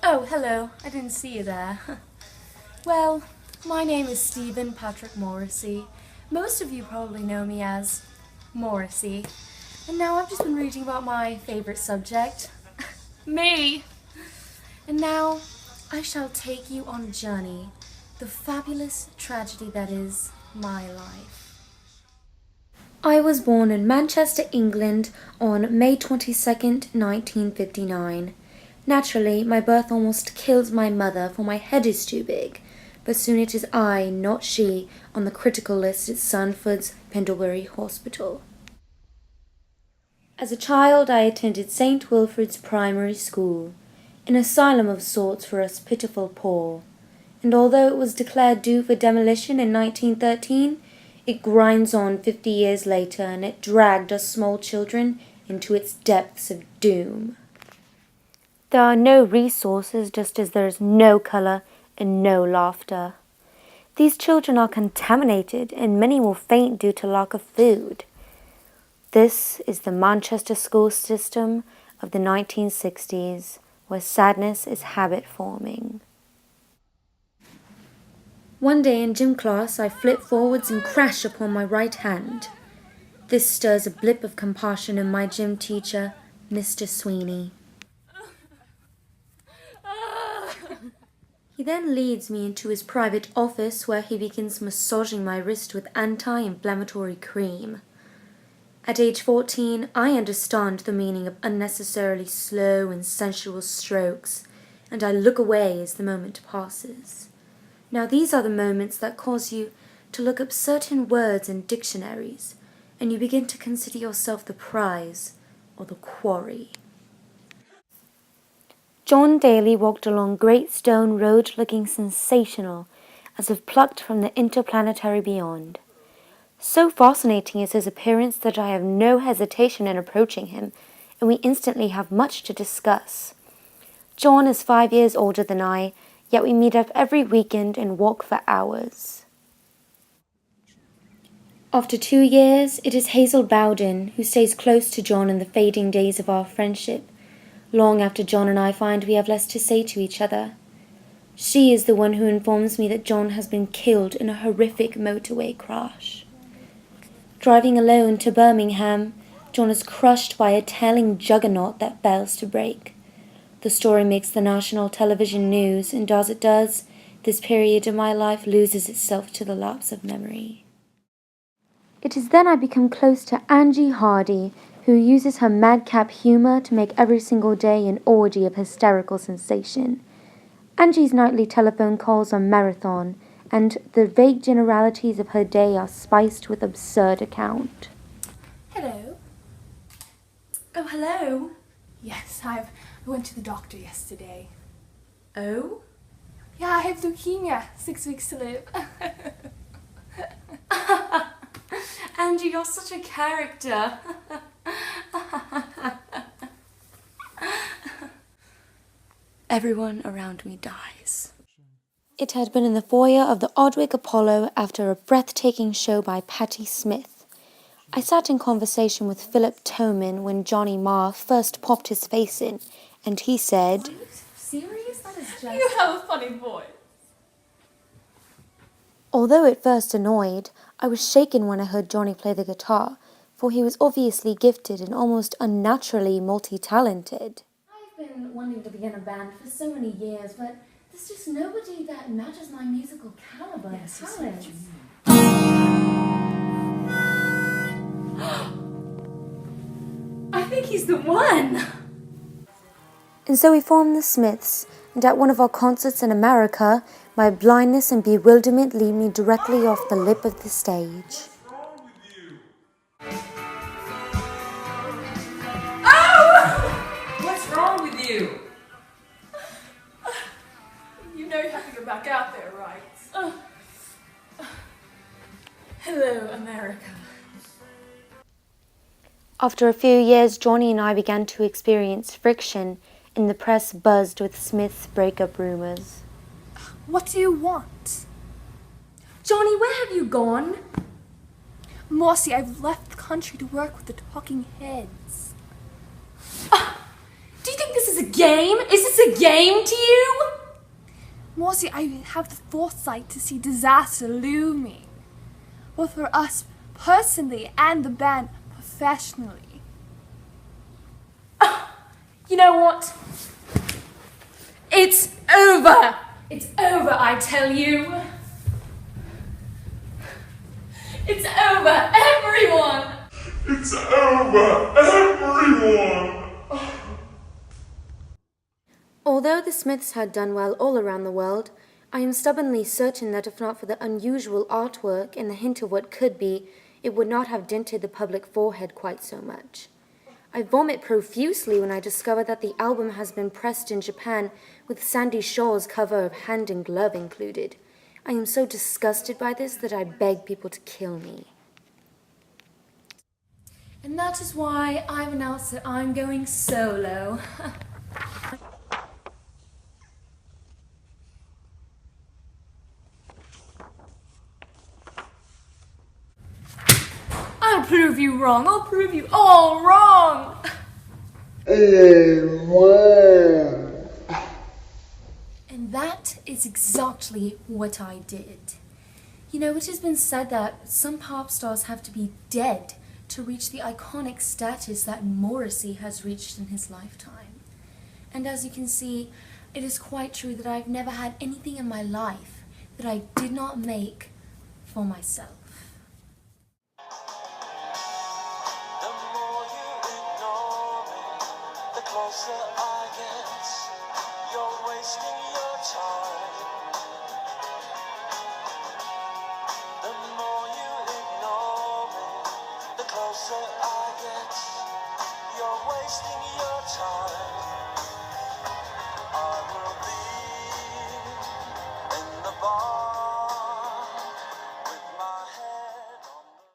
Oh, hello. I didn't see you there. Well, my name is Stephen Patrick Morrissey. Most of you probably know me as Morrissey. And now I've just been reading about my favourite subject, me. And now I shall take you on a journey, the fabulous tragedy that is my life. I was born in Manchester, England on May 22nd, 1959. Naturally, my birth almost killed my mother, for my head is too big. But soon it is I, not she, on the critical list at Sandford's Pendlebury Hospital. As a child, I attended St. Wilfrid's Primary School, an asylum of sorts for us pitiful poor. And although it was declared due for demolition in 1913, it grinds on 50 years later, and it dragged us small children into its depths of doom. There are no resources, just as there is no colour and no laughter. These children are contaminated, and many will faint due to lack of food. This is the Manchester school system of the 1960s, where sadness is habit-forming. One day in gym class, I flip forwards and crash upon my right hand. This stirs a blip of compassion in my gym teacher, Mr. Sweeney. He then leads me into his private office, where he begins massaging my wrist with anti-inflammatory cream. At age 14, I understand the meaning of unnecessarily slow and sensual strokes, and I look away as the moment passes. Now these are the moments that cause you to look up certain words in dictionaries, and you begin to consider yourself the prize or the quarry. John Daly walked along Great Stone Road looking sensational, as if plucked from the interplanetary beyond. So fascinating is his appearance that I have no hesitation in approaching him, and we instantly have much to discuss. John is 5 years older than I, yet we meet up every weekend and walk for hours. After 2 years, it is Hazel Bowden who stays close to John in the fading days of our friendship, long after John and I find we have less to say to each other. She is the one who informs me that John has been killed in a horrific motorway crash. Driving alone to Birmingham, John is crushed by a tailing juggernaut that fails to brake. The story makes the national television news, and as it does, this period of my life loses itself to the lapse of memory. It is then I become close to Angie Hardy, who uses her madcap humour to make every single day an orgy of hysterical sensation. Angie's nightly telephone calls are marathon, and the vague generalities of her day are spiced with absurd account. Hello. Oh, hello. Yes, I went to the doctor yesterday. Oh? Yeah, I have leukemia. 6 weeks to live. Angie, you're such a character. Everyone around me dies. It had been in the foyer of the Odwick Apollo after a breathtaking show by Patti Smith. I sat in conversation with Philip Toman when Johnny Marr first popped his face in, and he said, Are you serious? That is just... You have a funny voice. Although at first annoyed, I was shaken when I heard Johnny play the guitar, for he was obviously gifted and almost unnaturally multi-talented. I've been wanting to be in a band for so many years, but there's just nobody that matches my musical caliber and talent. I think he's the one. And so we formed the Smiths, and at one of our concerts in America, my blindness and bewilderment lead me directly off the lip of the stage. What's wrong with you? You know you have to go back out there, right? Hello, America. After a few years, Johnny and I began to experience friction, and the press buzzed with Smith's breakup rumors. What do you want? Johnny, where have you gone? Morrissey, I've left the country to work with the Talking Heads. Do you think this is a game? Is this a game to you? Morrissey, I have the foresight to see disaster looming, both for us personally and the band professionally. You know what? It's over! It's over, I tell you! It's over, everyone! It's over, everyone! Although the Smiths had done well all around the world, I am stubbornly certain that if not for the unusual artwork and the hint of what could be, it would not have dented the public forehead quite so much. I vomit profusely when I discover that the album has been pressed in Japan with Sandy Shaw's cover of Hand in Glove included. I am so disgusted by this that I beg people to kill me. And that is why I've announced that I'm going solo. I'll prove you wrong. I'll prove you all wrong. And that is exactly what I did. You know, it has been said that some pop stars have to be dead to reach the iconic status that Morrissey has reached in his lifetime. And as you can see, it is quite true that I've never had anything in my life that I did not make for myself.